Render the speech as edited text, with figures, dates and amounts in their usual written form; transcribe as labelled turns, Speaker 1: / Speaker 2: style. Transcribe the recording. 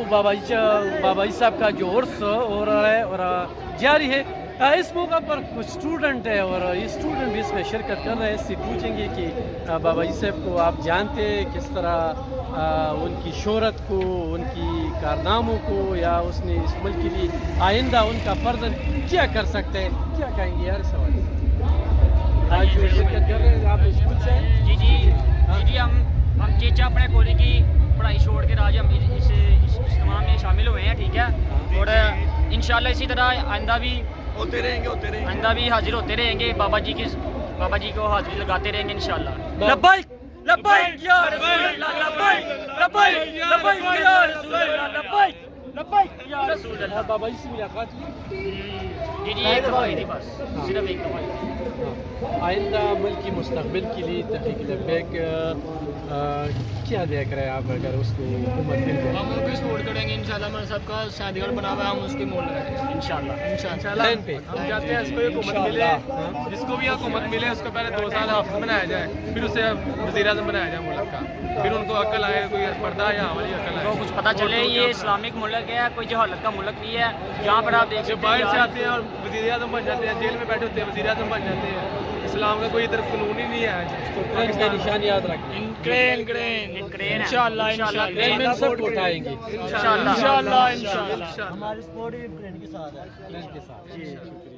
Speaker 1: बाबाजी साहब का जो उर्स हो रहा है और जारी है। इस मौका पर कुछ स्टूडेंट है और ये स्टूडेंट भी इसमें शिरकत कर रहे हैं। इससे पूछेंगे कि बाबाजी साहब को आप जानते हैं, किस तरह उनकी शोहरत को, उनकी कारनामों को, या उसने इस मुल्क के लिए आइंदा उनका फर्जन क्या कर सकते हैं, क्या कहेंगे यार सवाल। आज जो शिरकत कर रहे हैं आप स्कूल से हैं?
Speaker 2: जी हम चेचा अपने कॉलेज की पढ़ाई छोड़ कर आज हम इस इज्तिमा में शामिल हुए हैं, ठीक है। और इंशाल्लाह इसी तरह आइंदा भी
Speaker 3: होते रहेंगे
Speaker 2: आइंदा भी हाजिर होते रहेंगे, बाबा जी को हाजिरी लगाते रहेंगे इंशाल्लाह। लब्बैक लब्बैक या रसूल अल्लाह, लब्बैक लब्बैक लब्बैक या रसूल अल्लाह, लब्बैक लब्बैक या रसूल अल्लाह।
Speaker 1: बाबाजी से मुलाकात
Speaker 2: जी एक दफ़ा ही थी बस, सिर्फ एक दफ़ा ही।
Speaker 1: आइंदा मुल्क की मुस्तक़बिल के लिए तहरीक लब्बैक क्या देख रहे हैं आप, अगर उसको हुकूमत मिल जाए?
Speaker 4: हम उनके सपोर्ट करेंगे इंशाल्लाह। हमारे साहब का शादीगर बना हुआ है, हम उसकी मोल लगाएंगे इंशाल्लाह।
Speaker 3: हम चाहते हैं इसको हुकूमत मिले, जिसको भी हुकूमत मिले उसको पहले 2 साल हाफिज बनाया जाए, फिर उसे वज़ीर आज़म बनाया जाए मुल्क का, फिर उनको अक्ल आए, कोई पर्दा या हमारी अक्ल आए,
Speaker 2: तो कुछ पता चले ये इस्लामिक मुल्क है, कोई जहालत का मुल्क नहीं है। यहाँ पर आप देख
Speaker 3: जो
Speaker 2: सकते
Speaker 3: बाहर से
Speaker 2: हैं
Speaker 3: आते हैं और वज़ीर आज़म बन जाते हैं, जेल में बैठे होते हैं वज़ीर आज़म बन जाते हैं। इस्लाम का कोई इधर कानून ही नहीं है।
Speaker 1: इसका निशान याद रखें,
Speaker 2: क्रेन
Speaker 4: इंशाल्लाह
Speaker 1: क्रेन सब उठाएंगे
Speaker 2: इंशाल्लाह
Speaker 4: इंशाल्लाह।
Speaker 1: हमारे स्पोर्ट भी क्रेन के साथ है।